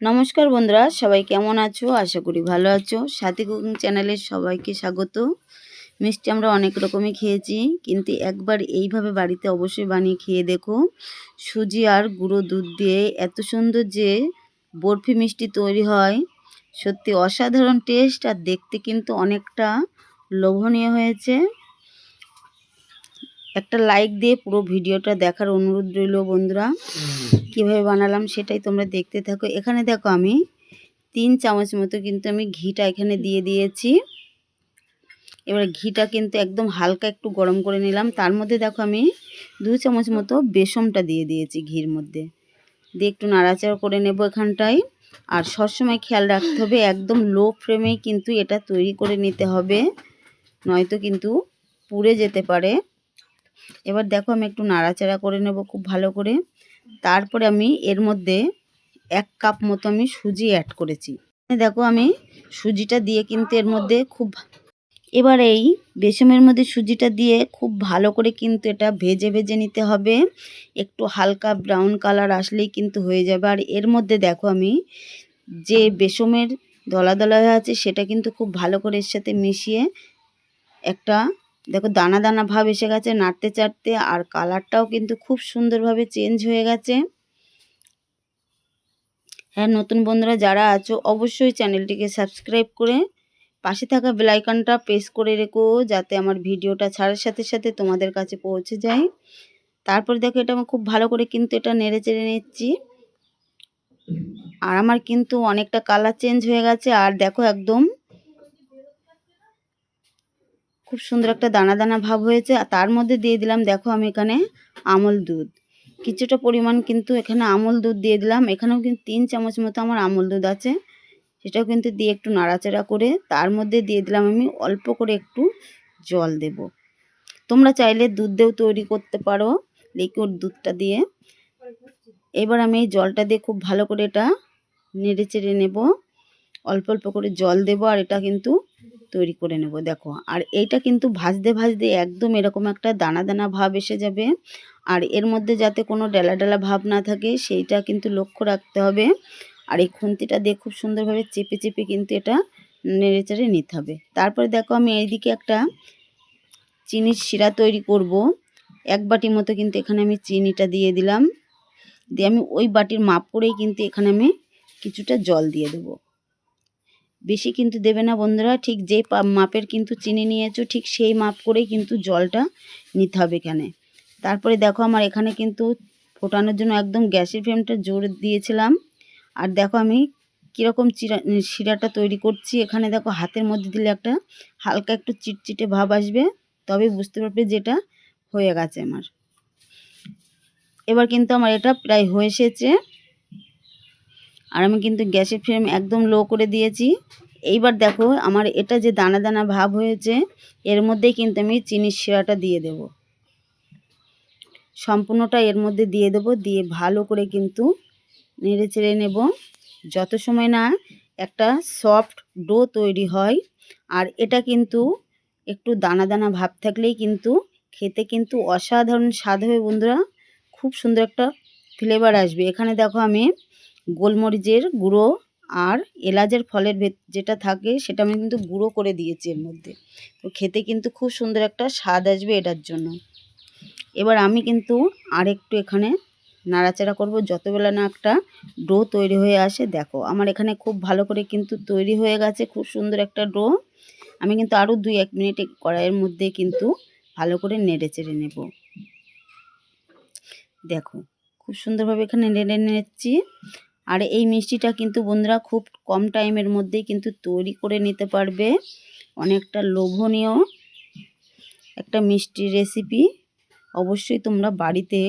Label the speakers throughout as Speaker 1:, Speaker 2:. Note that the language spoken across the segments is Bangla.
Speaker 1: নমস্কার বন্ধুরা, সবাই কেমন আছো? আশা করি ভালো আছো। সাথী কুকিং চ্যানেলে সবাইকে স্বাগত। মিষ্টি আমরা অনেক রকমই খেয়েছি, কিন্তু একবার এইভাবে বাড়িতে অবশ্যই বানিয়ে খেয়ে দেখো। সুজি আর গুঁড়ো দুধ দিয়ে এত সুন্দর যে বরফি মিষ্টি তৈরি হয়, সত্যি অসাধারণ টেস্ট আর দেখতে কিন্তু অনেকটা লোভনীয় হয়েছে। একটা লাইক দিয়ে পুরো ভিডিওটা দেখার অনুরোধ রইল বন্ধুরা। কিভাবে বানালাম সেটাই তোমরা দেখতে থাকো। এখানে দেখো আমি 3 চামচ মতো কিন্তু আমি ঘিটা এখানে দিয়ে দিয়েছি। এবার ঘিটা কিন্তু একদম হালকা একটু গরম করে নিলাম। তার মধ্যে দেখো আমি 2 চামচ মতো বেসনটা দিয়ে দিয়েছি ঘির মধ্যে। দিয়ে একটু নাড়াচাড়া করে নেব এখানটায়। আর সবসময় খেয়াল রাখতে হবে একদম লো ফ্লেমেই কিন্তু এটা তৈরি করে নিতে হবে, নয়তো কিন্তু পুড়ে যেতে পারে। এবার দেখো আমি একটু নাড়াচাড়া করে নেব খুব ভালো করে। তারপরে আমি এর মধ্যে 1 কাপ মতো আমি সুজি অ্যাড করেছি। দেখো আমি সুজিটা দিয়ে কিন্তু এর মধ্যে এবার এই বেসনের মধ্যে সুজিটা দিয়ে খুব ভালো করে কিন্তু এটা ভেজে ভেজে নিতে হবে। একটু হালকা ব্রাউন কালার আসলেই কিন্তু হয়ে যাবে। আর এর মধ্যে দেখো আমি যে বেসনের দলা দলা হয়ে আছে সেটা কিন্তু খুব ভালো করে এর সাথে মিশিয়ে একটা দেখো দানা দানা ভাব এসে গেছে নাড়তে চাড়তে। আর কালারটাও কিন্তু খুব সুন্দরভাবে চেঞ্জ হয়ে গেছে। হ্যাঁ, নতুন বন্ধুরা যারা আছো অবশ্যই চ্যানেলটিকে সাবস্ক্রাইব করে পাশে থাকা বেল আইকনটা প্রেস করে রেখো, যাতে আমার ভিডিওটা ছাড়ার সাথে সাথে তোমাদের কাছে পৌঁছে যায়। তারপরে দেখো এটা আমি খুব ভালো করে কিন্তু এটা নেড়ে চেড়ে নিচ্ছি। আর আমার কিন্তু অনেকটা কালার চেঞ্জ হয়ে গেছে। আর দেখো একদম খুব সুন্দর একটা দানা দানা ভাব হয়েছে। আর তার মধ্যে দিয়ে দিলাম দেখো আমি এখানে আমল দুধ কিছুটা পরিমাণ কিন্তু এখানে আমল দুধ দিয়ে দিলাম। এখানেও কিন্তু 3 চামচ মতো আমার আমল দুধ আছে, সেটাও কিন্তু দিয়ে একটু নাড়াচাড়া করে তার মধ্যে দিয়ে দিলাম আমি অল্প করে একটু জল দেব। তোমরা চাইলে দুধ দিয়েও তৈরি করতে পারো, লিকুইড দুধটা দিয়ে। এবার আমি এই জলটা দিয়ে খুব ভালো করে এটা নেড়ে চেড়ে নেব। অল্প অল্প করে জল দেব আর এটা কিন্তু তৈরি করে নেব দেখো। আর এইটা কিন্তু ভাজতে ভাজতে একদম এরকম একটা দানা দানা ভাব এসে যাবে। আর এর মধ্যে যাতে কোনো ডেলা ডেলা ভাব না থাকে সেইটা কিন্তু লক্ষ্য রাখতে হবে। আর এই খুন্তিটা দিয়ে খুব সুন্দরভাবে চেপে চেপে কিন্তু এটা নেড়ে চেড়ে নিতে হবে। তারপরে দেখো আমি এইদিকে একটা চিনির শিরা তৈরি করব। 1 বাটি মতো কিন্তু এখানে আমি চিনিটা দিয়ে দিলাম। দিয়ে আমি ওই বাটির মাপ করেই কিন্তু এখানে আমি কিছুটা জল দিয়ে দেব। বেশি কিন্তু দেবে না বন্ধুরা, ঠিক যেই মাপের কিন্তু চিনি নিয়েছো ঠিক সেই মাপ করেই কিন্তু জলটা নিতে হবে এখানে। তারপরে দেখো আমার এখানে কিন্তু ফোটানোর জন্য একদম গ্যাসের ফ্লেমটা জোরে দিয়েছিলাম। আর দেখো আমি কীরকম শিরাটা তৈরি করছি। এখানে দেখো হাতের মধ্যে দিলে একটা হালকা একটু চিটচিটে ভাব আসবে, তবে বুঝতে পারবে যেটা হয়ে গেছে আমার। এবার কিন্তু আমার এটা প্রায় হয়ে এসেছে। আর আমি কিন্তু গ্যাসের ফ্লেম একদম লো করে দিয়েছি। এইবার দেখো আমার এটা যে দানা দানা ভাব হয়েছে এর মধ্যেই কিন্তু আমি চিনির শিরাটা দিয়ে দেব। সম্পূর্ণটা এর মধ্যে দিয়ে দেব, দিয়ে ভালো করে কিন্তু নেড়ে চেড়ে নেব যত সময় না একটা সফট ডো তৈরি হয়। আর এটা কিন্তু একটু দানা দানা ভাব থাকলেই কিন্তু খেতে কিন্তু অসাধারণ স্বাদ হবে বন্ধুরা। খুব সুন্দর একটা ফ্লেভার আসবে। এখানে দেখো আমি গোলমরিচের গুঁড়ো আর এলাচের ফলের যেটা থাকে সেটা আমি কিন্তু গুঁড়ো করে দিয়েছি এর মধ্যে, তো খেতে কিন্তু খুব সুন্দর একটা স্বাদ আসবে এটার জন্য। এবার আমি কিন্তু আরেকটু এখানে নাড়াচাড়া করব যতবেলা না একটা ডো তৈরি হয়ে আসে। দেখো আমার এখানে খুব ভালো করে কিন্তু তৈরি হয়ে গেছে খুব সুন্দর একটা ডো। আমি কিন্তু আরও 2-1 মিনিট কড়াইয়ের মধ্যে কিন্তু ভালো করে নেড়ে চেড়ে নেব। দেখো খুব সুন্দরভাবে এখানে নেড়ে নিচ্ছি। আর এই মিষ্টিটা কিন্তু বন্ধুরা খুব কম টাইমের মধ্যেই কিন্তু তৈরি করে নিতে পারবে। অনেকটা লোভনীয় একটা মিষ্টি রেসিপি, অবশ্যই তোমরা বাড়িতে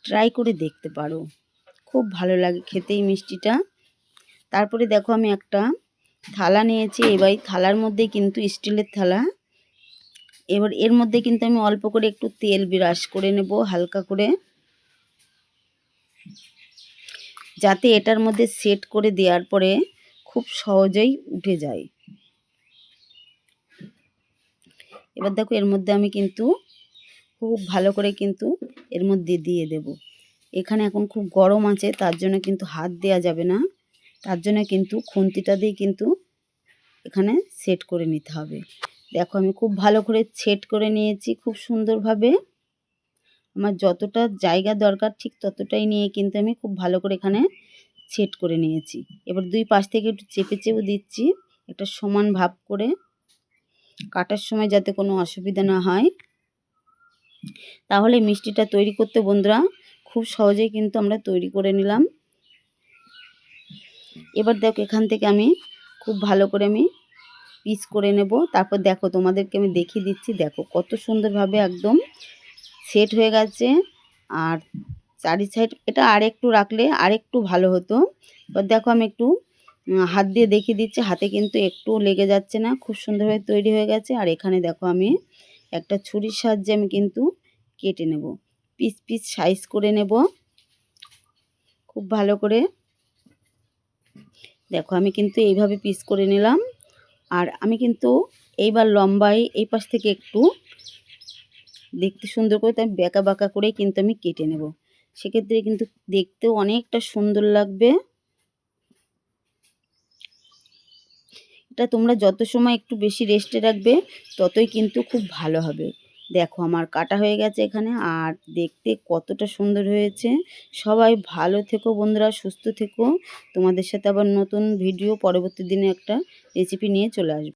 Speaker 1: ট্রাই করে দেখতে পারো। খুব ভালো লাগে খেতে এই মিষ্টিটা। তারপরে দেখো আমি একটা থালা নিয়েছি। এবার থালার মধ্যে কিন্তু স্টিলের থালা। এবার এর মধ্যে কিন্তু আমি অল্প করে একটু তেল ব্রাশ করে নেব হালকা করে, যাতে এটার মধ্যে সেট করে দেওয়ার পরে খুব সহজেই উঠে যায়। এবার দেখো এর মধ্যে আমি কিন্তু খুব ভালো করে কিন্তু এর মধ্যে দিয়ে দেব। এখানে এখন খুব গরম আছে তার জন্য কিন্তু হাত দেওয়া যাবে না, তার জন্য কিন্তু খুন্তিটা দিয়ে কিন্তু এখানে সেট করে নিতে হবে। দেখো আমি খুব ভালো করে সেট করে নিয়েছি খুব সুন্দরভাবে। আমার যতটা জায়গা দরকার ঠিক ততটাই নিয়ে কিন্তু আমি খুব ভালো করে এখানে সেট করে নিয়েছি। এবার দুই পাশ থেকে একটু চেপে চেপে দিচ্ছি, একটা সমান ভাব করে, কাটার সময় যাতে কোনো অসুবিধা না হয়। তাহলে মিষ্টিটা তৈরি করতে বন্ধুরা খুব সহজেই কিন্তু আমরা তৈরি করে নিলাম। এবার দেখো এখান থেকে আমি খুব ভালো করে আমি পিস করে নেব। তারপর দেখো তোমাদেরকে আমি দেখিয়ে দিচ্ছি, দেখো কত সুন্দরভাবে একদম সেট হয়ে গেছে। আর চারি সাইড এটা আরেকটু রাখলে আরেকটু ভালো হতো। এবার দেখো আমি একটু হাত দিয়ে দেখিয়ে দিচ্ছি, হাতে কিন্তু একটু লেগে যাচ্ছে না, খুব সুন্দরভাবে তৈরি হয়ে গেছে। আর এখানে দেখো আমি একটা ছুরির সাহায্যে আমি কিন্তু কেটে নেব, পিস পিস সাইজ করে নেব খুব ভালো করে। দেখো আমি কিন্তু এইভাবে পিস করে নিলাম। আর আমি কিন্তু এইবার লম্বাই এই পাশ থেকে একটু দেখতে সুন্দর করে তাই বেঁকা বাঁকা করেই কিন্তু আমি কেটে নেব, সেক্ষেত্রে কিন্তু দেখতেও অনেকটা সুন্দর লাগবে। এটা তোমরা যত সময় একটু বেশি রেস্টে রাখবে ততই কিন্তু খুব ভালো হবে। দেখো আমার কাটা হয়ে গেছে এখানে, আর দেখতে কতটা সুন্দর হয়েছে। সবাই ভালো থেকো বন্ধুরা, সুস্থ থেকো। তোমাদের সাথে আবার নতুন ভিডিও পরবর্তী দিনে একটা রেসিপি নিয়ে চলে আসবো।